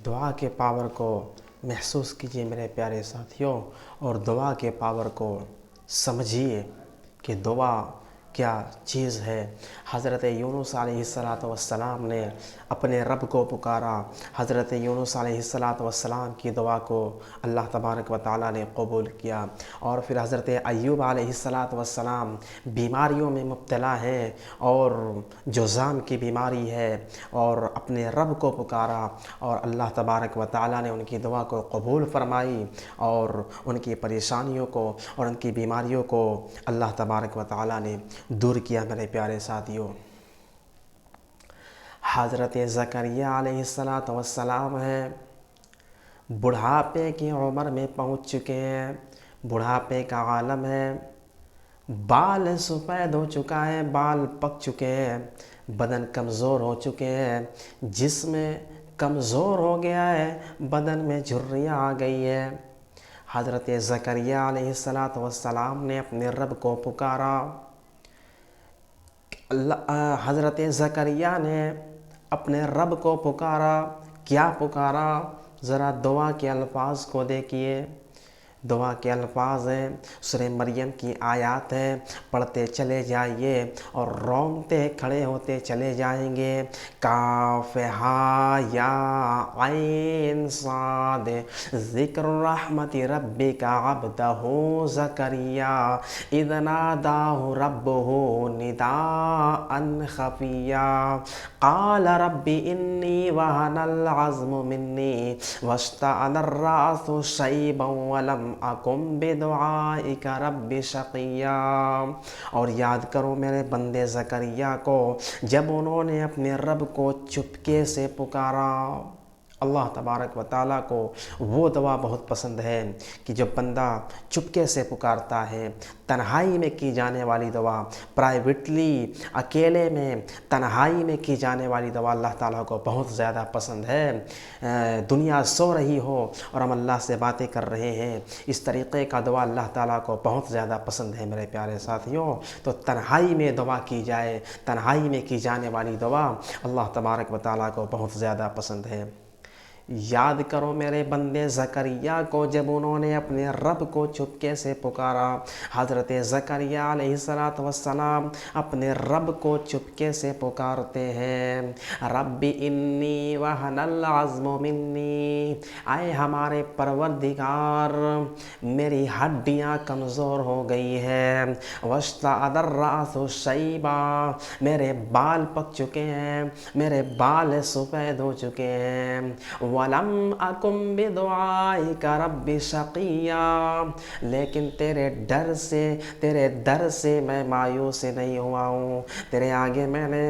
دعا کے پاور کو محسوس کیجیے میرے پیارے ساتھیوں، اور دعا کے پاور کو سمجھیے کہ دعا کیا چیز ہے۔ حضرت یونس علیہ السلام نے اپنے رب کو پکارا۔ حضرت یونس علیہ السلام کی دعا کو اللہ تبارک و تعالیٰ نے قبول کیا، اور پھر حضرت ایوب علیہ السلام بیماریوں میں مبتلا ہیں، اور جذام کی بیماری ہے، اور اپنے رب کو پکارا، اور اللہ تبارک و تعالیٰ نے ان کی دعا کو قبول فرمائی، اور ان کی پریشانیوں کو اور ان کی بیماریوں کو اللہ تبارک و تعالیٰ نے دور کیا۔ میرے پیارے ساتھیوں، حضرت زکریہ علیہ السلام ہیں، بڑھاپے کی عمر میں پہنچ چکے ہیں، بڑھاپے کا عالم ہے، بال سفید ہو چکا ہے، بال پک چکے ہیں، بدن کمزور ہو چکے ہیں، جسم کمزور ہو گیا ہے، بدن میں جھریاں آ گئی ہے۔ حضرت زکریہ علیہ السلام نے اپنے رب کو پکارا۔ حضرت زکریہ نے اپنے رب کو پکارا۔ کیا پکارا؟ ذرا دعا کے الفاظ کو دیکھیے۔ دعا کے الفاظ ہیں، سورہ مریم کی آیات ہیں، پڑھتے چلے جائیے اور رومتے کھڑے ہوتے چلے جائیں گے۔ کاف ہا یا عین صاد ذکر رحمت ربک عبدہ زکریا اذ ناداہ ربہ نداء خفیا قال رب انی وہن العظم منی واشتعل الرأس شیبا ولم اکن بدعائک رب شقیا۔ اور یاد کرو میرے بندے زکریا کو، جب انہوں نے اپنے رب کو چپکے سے پکارا۔ اللہ تبارک و تعالیٰ کو وہ دعا بہت پسند ہے کہ جب بندہ چپکے سے پکارتا ہے، تنہائی میں کی جانے والی دعا، پرائیویٹلی اکیلے میں تنہائی میں کی جانے والی دعا اللہ تعالیٰ کو بہت زیادہ پسند ہے۔ دنیا سو رہی ہو اور ہم اللہ سے باتیں کر رہے ہیں، اس طریقے کا دعا اللہ تعالیٰ کو بہت زیادہ پسند ہے۔ میرے پیارے ساتھیوں، تو تنہائی میں دعا کی جائے، تنہائی میں کی جانے والی دعا اللہ تبارک و تعالیٰ کو بہت زیادہ پسند ہے۔ یاد کرو میرے بندے زکریا کو، جب انہوں نے اپنے رب کو چپکے سے پکارا۔ حضرت زکریا علیہ السلام اپنے رب کو چپکے سے پکارتے ہیں، رب انی وہن العظم منی، اے ہمارے پروردگار میری ہڈیاں کمزور ہو گئی ہیں، واشتعل الرأس شیبا، میرے بال پک چکے ہیں، میرے بال سفید ہو چکے ہیں، وَلَمْ أَكُنْ بِدُعَائِكَ رَبِّ شَقِيًّا، لیکن تیرے در سے میں مایوس نہیں ہوا ہوں، تیرے آگے میں نے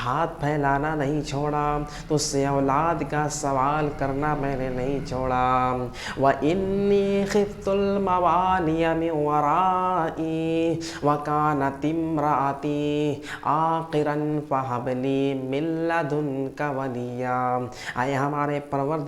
ہاتھ پھیلانا نہیں چھوڑا، تجھ سے اولاد کا سوال کرنا میں نے نہیں چھوڑا۔ وَإِنِّي خِفْتُ الْمَوَالِيَ مِنْ وَرَائِي وَكَانَتِ امْرَأَتِي عَاقِرًا فَهَبْ لِي مِن لَّدُنْكَ وَلِيًّا، اے ہمارے پروردگار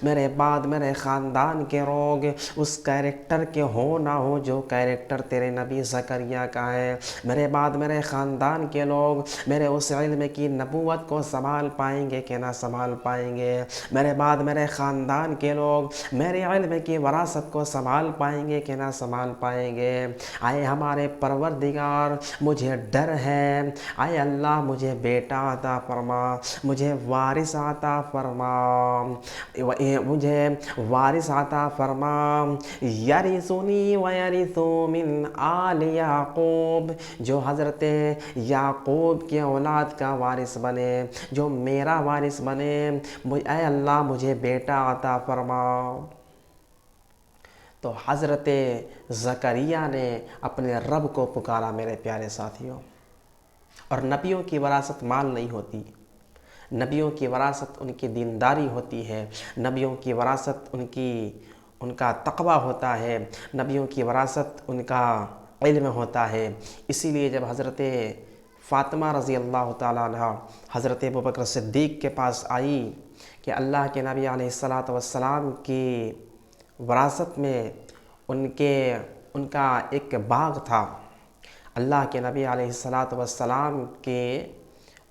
میرے بعد میرے خاندان کے لوگ اس کیریکٹر کے ہو نہ ہو جو کیریکٹر تیرے نبی زکریا کا ہے، میرے بعد میرے خاندان کے لوگ میرے اس علم کی نبوت کو سنبھال پائیں گے کہ نہ سنبھال پائیں گے، میرے بعد میرے خاندان کے لوگ میرے علم کی وراثت کو سنبھال پائیں گے کہ نہ سنبھال پائیں گے۔ اے ہمارے پروردگار مجھے ڈر ہے، اے اللہ مجھے بیٹا عطا فرما، مجھے وارث عطا فرما، مجھے وارث عطا فرما، یرثنی ویرث من آل یعقوب، جو حضرت یعقوب کی اولاد کا وارث بنے، جو میرا وارث بنے، اے اللہ مجھے بیٹا عطا فرما۔ تو حضرت زکریا نے اپنے رب کو پکارا میرے پیارے ساتھیوں۔ اور نبیوں کی وراثت مال نہیں ہوتی، نبیوں کی وراثت ان کی دینداری ہوتی ہے، نبیوں کی وراثت ان کا تقوی ہوتا ہے، نبیوں کی وراثت ان کا علم ہوتا ہے۔ اسی لیے جب حضرت فاطمہ رضی اللہ تعالیٰ عنہ حضرت ابوبکر صدیق کے پاس آئی کہ اللہ کے نبی علیہ السلام کی وراثت میں ان کا ایک باغ تھا، اللہ کے نبی علیہ السلام کے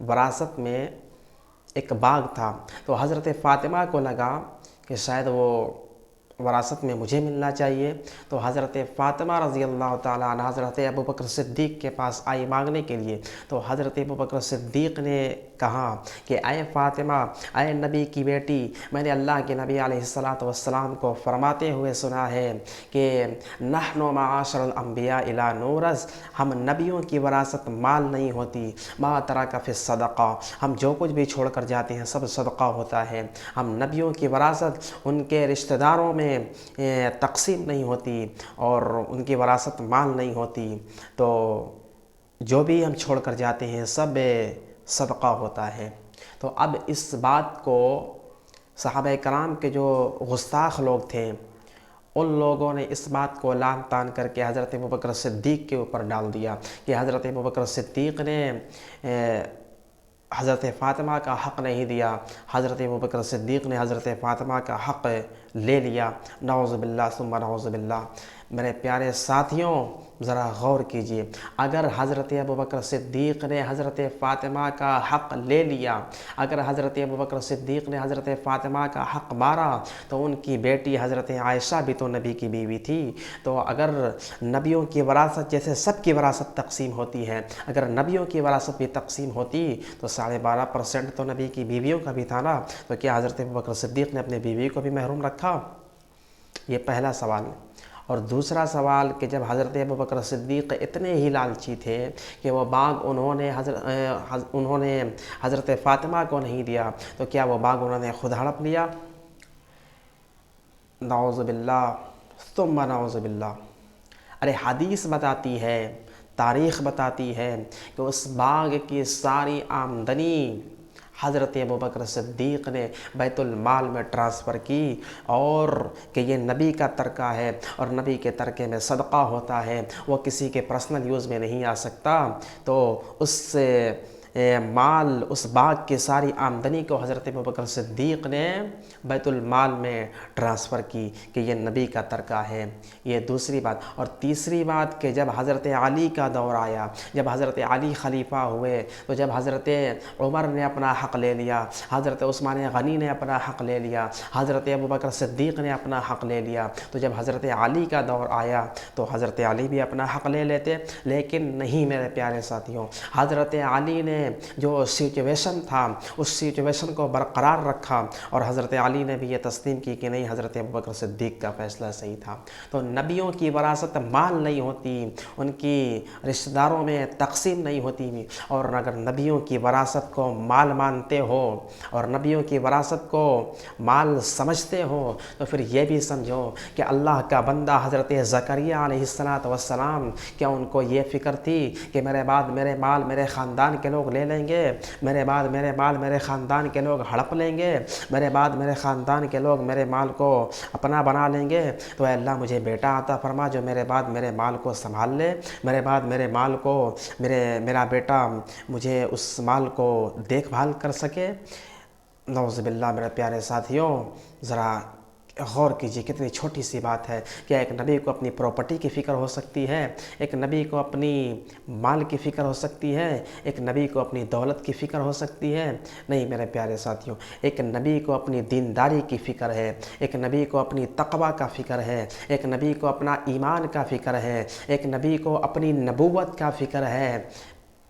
وراثت میں ایک باغ تھا، تو حضرت فاطمہ کو لگا کہ شاید وہ وراثت میں مجھے ملنا چاہیے، تو حضرت فاطمہ رضی اللہ تعالیٰ عنہ حضرت ابوبکر صدیق کے پاس آئی مانگنے کے لیے۔ تو حضرت ابوبکر صدیق نے کہا کہ اے فاطمہ، اے نبی کی بیٹی، میں نے اللہ کے نبی علیہ الصلاۃ والسلام کو فرماتے ہوئے سنا ہے کہ نحن معاشر الانبیاء لا نورث، ہم نبیوں کی وراثت مال نہیں ہوتی، ما ترک فی الصدقہ، ہم جو کچھ بھی چھوڑ کر جاتے ہیں سب صدقہ ہوتا ہے، ہم نبیوں کی وراثت ان کے رشتہ داروں میں تقسیم نہیں ہوتی اور ان کی وراثت مال نہیں ہوتی، تو جو بھی ہم چھوڑ کر جاتے ہیں سب صدقہ ہوتا ہے۔ تو اب اس بات کو صحابہ کرام کے جو گستاخ لوگ تھے ان لوگوں نے اس بات کو لعن طعن کر کے حضرت ابوبکر صدیق کے اوپر ڈال دیا کہ حضرت ابوبکر صدیق نے حضرت فاطمہ کا حق نہیں دیا، حضرت ابوبکر صدیق نے حضرت فاطمہ کا حق لے لیا، نعوذ باللہ ثم نعوذ باللہ۔ میرے پیارے ساتھیوں، ذرا غور کیجئے، اگر حضرت ابوبکر صدیق نے حضرت فاطمہ کا حق لے لیا، اگر حضرت ابوبکر صدیق نے حضرت فاطمہ کا حق مارا، تو ان کی بیٹی حضرت عائشہ بھی تو نبی کی بیوی تھی، تو اگر نبیوں کی وراثت جیسے سب کی وراثت تقسیم ہوتی ہے، اگر نبیوں کی وراثت بھی تقسیم ہوتی تو 12.5% تو نبی کی بیویوں کا بھی تھا نا، تو کیا حضرت ابوبکر صدیق نے اپنی بیوی کو بھی محروم رکھا؟ یہ پہلا سوال۔ اور دوسرا سوال کہ جب حضرت ابوبکر صدیق اتنے ہی لالچی تھے کہ وہ باغ انہوں نے حضرت فاطمہ کو نہیں دیا، تو کیا وہ باغ انہوں نے خود ہڑپ لیا؟ نعوذ باللہ ثم نعوذ باللہ۔ ارے حدیث بتاتی ہے، تاریخ بتاتی ہے کہ اس باغ کی ساری آمدنی حضرت ابوبکر صدیق نے بیت المال میں ٹرانسفر کی، اور کہ یہ نبی کا ترکہ ہے اور نبی کے ترکے میں صدقہ ہوتا ہے، وہ کسی کے پرسنل یوز میں نہیں آ سکتا، تو اس مال، اس باغ کی ساری آمدنی کو حضرت ابوبکر صدیق نے بیت المال میں ٹرانسفر کی کہ یہ نبی کا ترکہ ہے۔ یہ دوسری بات۔ اور تیسری بات کہ جب حضرت علی کا دور آیا، جب حضرت علی خلیفہ ہوئے، تو جب حضرت عمر نے اپنا حق لے لیا، حضرت عثمان غنی نے اپنا حق لے لیا، حضرت ابوبکر صدیق نے اپنا حق لے لیا، تو جب حضرت علی کا دور آیا تو حضرت علی بھی اپنا حق لے لیتے، لیکن نہیں میرے پیارے ساتھیوں، حضرت علی نے جو سچویشن تھا اس سچویشن کو برقرار رکھا، اور حضرت علی نے بھی یہ تسلیم کی کہ نہیں، حضرت ابوبکر صدیق کا فیصلہ صحیح تھا۔ تو نبیوں کی وراثت مال نہیں ہوتی، ان کی رشتہ داروں میں تقسیم نہیں ہوتی، اور اگر نبیوں کی وراثت کو مال مانتے ہو اور نبیوں کی وراثت کو مال سمجھتے ہو، تو پھر یہ بھی سمجھو کہ اللہ کا بندہ حضرت زکریہ علیہ السلام کیا ان کو یہ فکر تھی کہ میرے بعد میرے مال میرے خاندان کے لوگ لے لیں گے، میرے بعد میرے مال میرے خاندان کے لوگ ہڑپ لیں گے، میرے بعد میرے خاندان کے لوگ میرے مال کو اپنا بنا لیں گے، تو اے اللہ مجھے بیٹا عطا فرما جو میرے بعد میرے مال کو سنبھال لے، میرے بعد میرے مال کو میرا بیٹا مجھے اس مال کو دیکھ بھال کر سکے۔ نعوذ باللہ۔ میرے پیارے ساتھیوں، ذرا غور کیجیے، کتنی چھوٹی سی بات ہے۔ کیا ایک نبی کو اپنی پراپرٹی کی فکر ہو سکتی ہے؟ ایک نبی کو اپنی مال کی فکر ہو سکتی ہے؟ ایک نبی کو اپنی دولت کی فکر ہو سکتی ہے؟ نہیں میرے پیارے ساتھیوں، ایک نبی کو اپنی دینداری کی فکر ہے، ایک نبی کو اپنی تقوی کا فکر ہے، ایک نبی کو اپنا ایمان کا فکر ہے، ایک نبی کو اپنی نبوت کا فکر ہے۔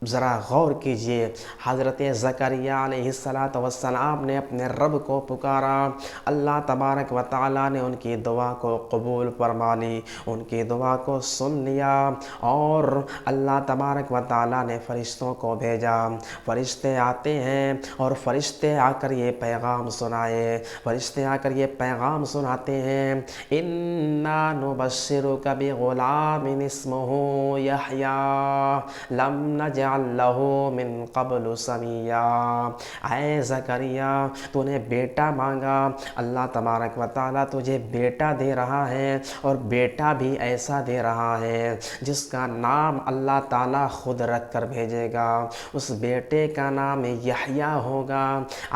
ذرا غور کیجئے، حضرت زکریہ علیہ السلام نے اپنے رب کو پکارا، اللہ تبارک و تعالیٰ نے ان کی دعا کو قبول فرما لی، ان کی دعا کو سن لیا، اور اللہ تبارک و تعالیٰ نے فرشتوں کو بھیجا۔ فرشتے آتے ہیں اور فرشتے آ کر یہ پیغام سنائے، فرشتے آ کر یہ پیغام سناتے ہیں، اِنَّا نُبَشِّرُكَ بِغُلَامٍ اسْمُهُ يَحْيَىٰ لَمْ نَجْعَلْ لَهُ مِن قَبْلُ سَمِيًّا۔ اے زکریا، تو نے بیٹا مانگا، اللہ تبارک و تعالیٰ تجھے بیٹا دے رہا ہے، اور بیٹا بھی ایسا دے رہا ہے جس کا نام اللہ تعالیٰ خود رکھ کر بھیجے گا، اس بیٹے کا نام یحییٰ ہوگا۔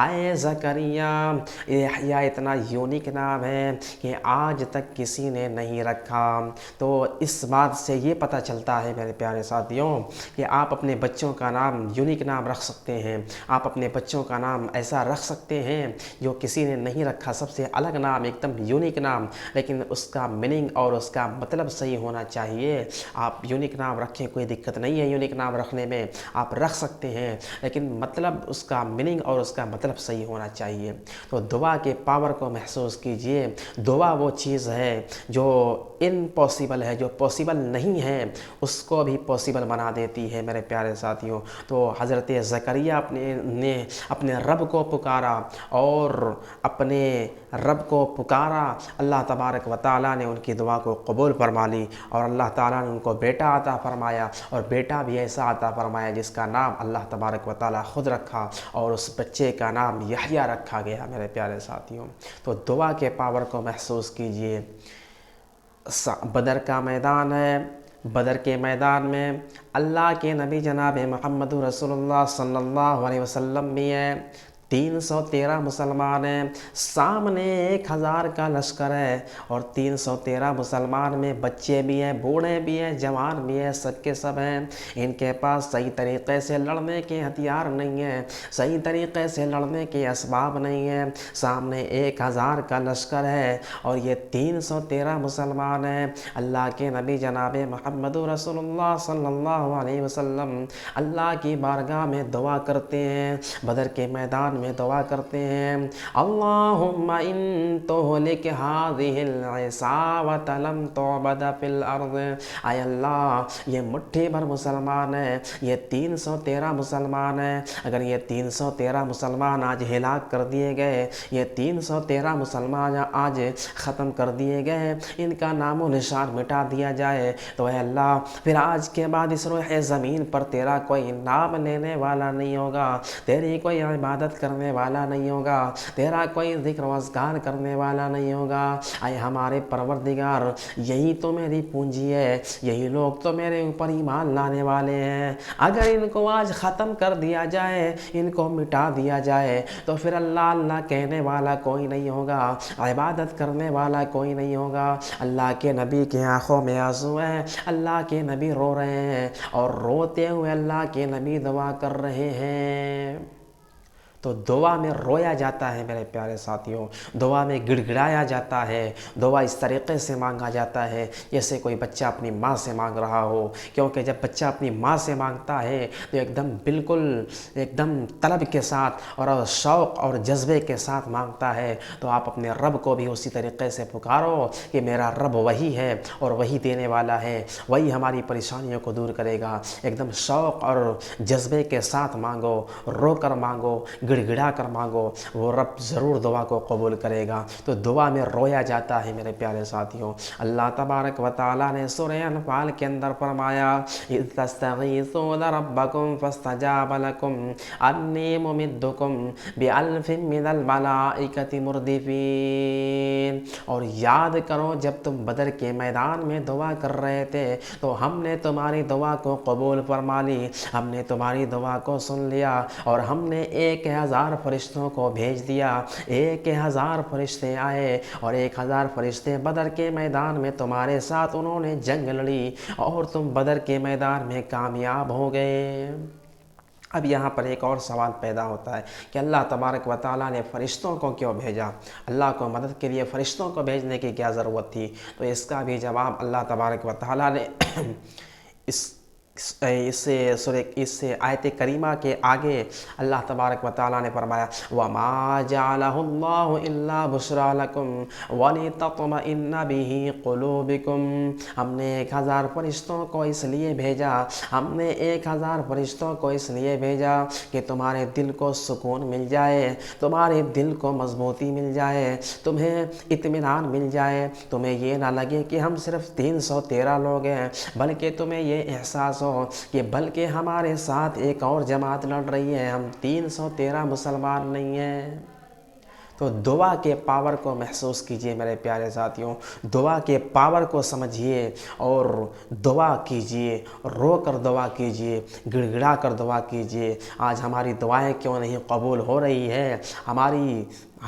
اے زکریا، یحییٰ اتنا یونیک نام ہے کہ آج تک کسی نے نہیں رکھا۔ تو اس بات سے یہ پتہ چلتا ہے میرے پیارے ساتھیوں کہ آپ اپنے بچوں کا نام یونیک نام رکھ سکتے ہیں، آپ اپنے بچوں کا نام ایسا رکھ سکتے ہیں جو کسی نے نہیں رکھا، سب سے الگ نام، ایک دم یونیک نام، لیکن اس کا میننگ اور اس کا مطلب صحیح ہونا چاہیے۔ آپ یونیک نام رکھیں، کوئی دقت نہیں ہے یونیک نام رکھنے میں، آپ رکھ سکتے ہیں، لیکن مطلب اس کا میننگ اور اس کا مطلب صحیح ہونا چاہیے۔ تو دعا کے پاور کو محسوس کیجئے۔ دعا وہ چیز ہے جو امپاسبل ہے، جو پاسبل نہیں ہے اس کو بھی پاسبل بنا دیتی ہے میرے پیارے ساتھیوں۔ تو حضرت زکریا نے اپنے رب کو پکارا اور اپنے رب کو پکارا، اللہ تبارک و تعالیٰ نے ان کی دعا کو قبول فرما لی، اور اللہ تعالیٰ نے ان کو بیٹا عطا فرمایا، اور بیٹا بھی ایسا عطا فرمایا جس کا نام اللہ تبارک و تعالیٰ خود رکھا، اور اس بچے کا نام یحییٰ رکھا گیا میرے پیارے ساتھیوں۔ تو دعا کے پاور کو محسوس کیجئے۔ بدر کا میدان ہے، بدر کے میدان میں اللہ کے نبی جناب محمد رسول اللہ صلی اللہ علیہ وسلم بھی ہیں، 313 مسلمان ہیں، سامنے 1000 کا لشکر ہے، اور 313 مسلمان میں بچے بھی ہیں، بوڑھے بھی ہیں، جوان بھی ہیں، سب کے سب ہیں۔ ان کے پاس صحیح طریقے سے لڑنے کے ہتھیار نہیں ہیں، صحیح طریقے سے لڑنے کے اسباب نہیں ہیں، سامنے 1000 کا لشکر ہے، اور یہ 313 مسلمان ہیں۔ اللہ کے نبی جناب محمد رسول اللہ صلی اللہ علیہ وسلم اللہ کی بارگاہ میں دعا کرتے ہیں، بدر کے میدان میں دعا کرتے ہیں، اللہم ان تہلک ہذہ العصابۃ لم تعبد فی الارض، اے اللہ یہ مٹھی بھر مسلمان ہیں، یہ 313 مسلمان ہیں، اگر یہ 313 مسلمان آج ہلاک کر دیے گئے، یہ 313 مسلمان آج ختم کر دیے گئے، ان کا نام و نشان مٹا دیا جائے، تو اے اللہ پھر آج کے بعد اس روح زمین پر تیرا کوئی نام لینے والا نہیں ہوگا، تیری کوئی عبادت کرنے والا نہیں ہوگا، تیرا کوئی ذکر و اذکار کرنے والا نہیں ہوگا۔ اے ہمارے پروردگار، یہی تو میری پونجی ہے، یہی لوگ تو میرے اوپر ایمان لانے والے ہیں، اگر ان کو آج ختم کر دیا جائے، ان کو مٹا دیا جائے، تو پھر اللہ اللہ کہنے والا کوئی نہیں ہوگا، عبادت کرنے والا کوئی نہیں ہوگا۔ اللہ کے نبی کی آنکھوں میں آنسو ہیں، اللہ کے نبی رو رہے ہیں، اور روتے ہوئے اللہ کے نبی دعا کر رہے ہیں۔ تو دعا میں رویا جاتا ہے میرے پیارے ساتھیوں، دعا میں گڑ گڑایا جاتا ہے، دعا اس طریقے سے مانگا جاتا ہے جیسے کوئی بچہ اپنی ماں سے مانگ رہا ہو، کیونکہ جب بچہ اپنی ماں سے مانگتا ہے تو ایک دم طلب کے ساتھ اور شوق اور جذبے کے ساتھ مانگتا ہے۔ تو آپ اپنے رب کو بھی اسی طریقے سے پکارو کہ میرا رب وہی ہے اور وہی دینے والا ہے، وہی ہماری پریشانیوں کو دور کرے گا۔ ایک دم شوق اور جذبے کے ساتھ مانگو، رو کر مانگو، گڑ گڑا کر مانگو، وہ رب ضرور دعا کو قبول کرے گا۔ تو دعا میں رویا جاتا ہے میرے پیارے ساتھیوں۔ اللہ تبارک و تعالیٰ نے سورہ انفال کے اندر فرمایا، اذ تستغیثون ربکم فاستجاب لکم انی ممدکم بألف من الملائکۃ مردفین۔ اور یاد کرو جب تم بدر کے میدان میں دعا کر رہے تھے تو ہم نے تمہاری دعا کو قبول فرما لی، ہم نے تمہاری دعا کو سن لیا، اور ہم نے 1000 فرشتوں کو بھیج دیا، 1000 فرشتے آئے، اور 1000 فرشتے بدر کے میدان میں تمہارے ساتھ انہوں نے جنگ لڑی، اور تم بدر کے میدان میں کامیاب ہو گئے۔ اب یہاں پر ایک اور سوال پیدا ہوتا ہے کہ اللہ تبارک و تعالیٰ نے فرشتوں کو کیوں بھیجا؟ اللہ کو مدد کے لیے فرشتوں کو بھیجنے کی کیا ضرورت تھی؟ تو اس کا بھی جواب اللہ تبارک و تعالیٰ نے اس آیت کریمہ کے آگے اللہ تبارک و تعالیٰ نے فرمایا، وَمَا جَعَلَهُ اللَّهُ إِلَّا بُشْرَىٰ لَكُمْ وَلِتَطْمَئِنَّ بِهِ قُلُوبُكُمْ۔ ہم نے 1000 فرشتوں کو اس لیے بھیجا، ہم نے 1000 فرشتوں کو اس لیے بھیجا کہ تمہارے دل کو سکون مل جائے، تمہارے دل کو مضبوطی مل جائے، تمہیں اطمینان مل جائے، تمہیں یہ نہ لگے کہ ہم صرف 313 لوگ ہیں، بلکہ تمہیں یہ احساس ہو کہ بلکہ ہمارے ساتھ ایک اور جماعت لڑ رہی ہے، ہم 313 مسلمان نہیں ہیں۔ تو دعا کے پاور کو محسوس کیجئے میرے پیارے ساتھیوں، دعا کے پاور کو سمجھیے اور دعا کیجئے، رو کر دعا کیجئے، گڑ گڑا کر دعا کیجئے۔ آج ہماری دعائیں کیوں نہیں قبول ہو رہی ہے؟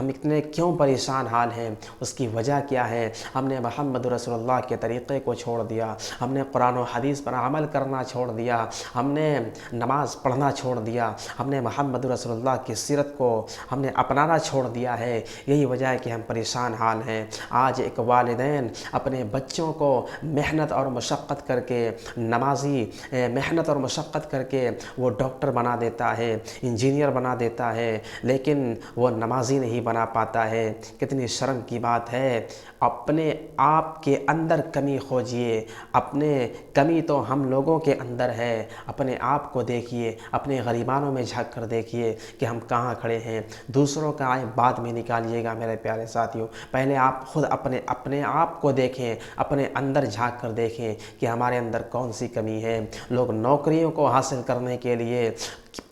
ہم اتنے کیوں پریشان حال ہیں؟ اس کی وجہ کیا ہے؟ ہم نے محمد رسول اللہ کے طریقے کو چھوڑ دیا، ہم نے قرآن و حدیث پر عمل کرنا چھوڑ دیا، ہم نے نماز پڑھنا چھوڑ دیا، ہم نے محمد رسول اللہ کی سیرت کو ہم نے اپنانا چھوڑ دیا ہے۔ یہی وجہ ہے کہ ہم پریشان حال ہیں۔ آج ایک والدین اپنے بچوں کو محنت اور مشقت کر کے نمازی محنت اور مشقت کر کے وہ ڈاکٹر بنا دیتا ہے، انجینئر بنا دیتا ہے، لیکن وہ نمازی نہیں بنا پاتا ہے۔ کتنی شرم کی بات ہے۔ اپنے آپ کے اندر کمی کھوجئے، اپنے کمی تو ہم لوگوں کے اندر ہے۔ اپنے آپ کو دیکھیے، اپنے غریبانوں میں جھانک کر دیکھیے کہ ہم کہاں کھڑے ہیں۔ دوسروں کا عیب بعد میں نکالیے گا میرے پیارے ساتھیوں، پہلے آپ خود اپنے آپ کو دیکھیں، اپنے اندر جھانک کر دیکھیں کہ ہمارے اندر کون سی کمی ہے۔ لوگ نوکریوں کو حاصل کرنے کے لیے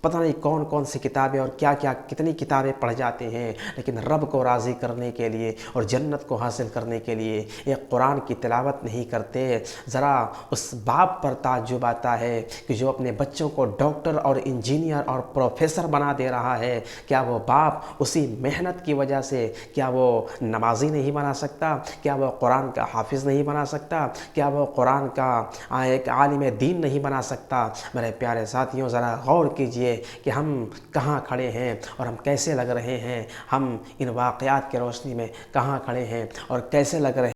پتہ نہیں کون کون سی کتابیں اور کیا کیا کتنی کتابیں پڑھ جاتے ہیں، لیکن رب کو راضی کرنے کے لیے اور جنت کو حاصل کرنے کے لیے ایک قرآن کی تلاوت نہیں کرتے۔ ذرا اس باپ پر تعجب آتا ہے کہ جو اپنے بچوں کو ڈاکٹر اور انجینئر اور پروفیسر بنا دے رہا ہے، کیا وہ باپ اسی محنت کی وجہ سے کیا وہ نمازی نہیں بنا سکتا؟ کیا وہ قرآن کا حافظ نہیں بنا سکتا؟ کیا وہ قرآن کا ایک عالم دین نہیں بنا سکتا؟ میرے پیارے ساتھیوں، ذرا غور کیجئے کہ ہم کہاں کھڑے ہیں اور ہم کیسے لگ رہے ہیں۔ ہم ان واقعات کے روشنی میں کہاں کھڑے ہیں اور کیسے لگ رہے ہیں۔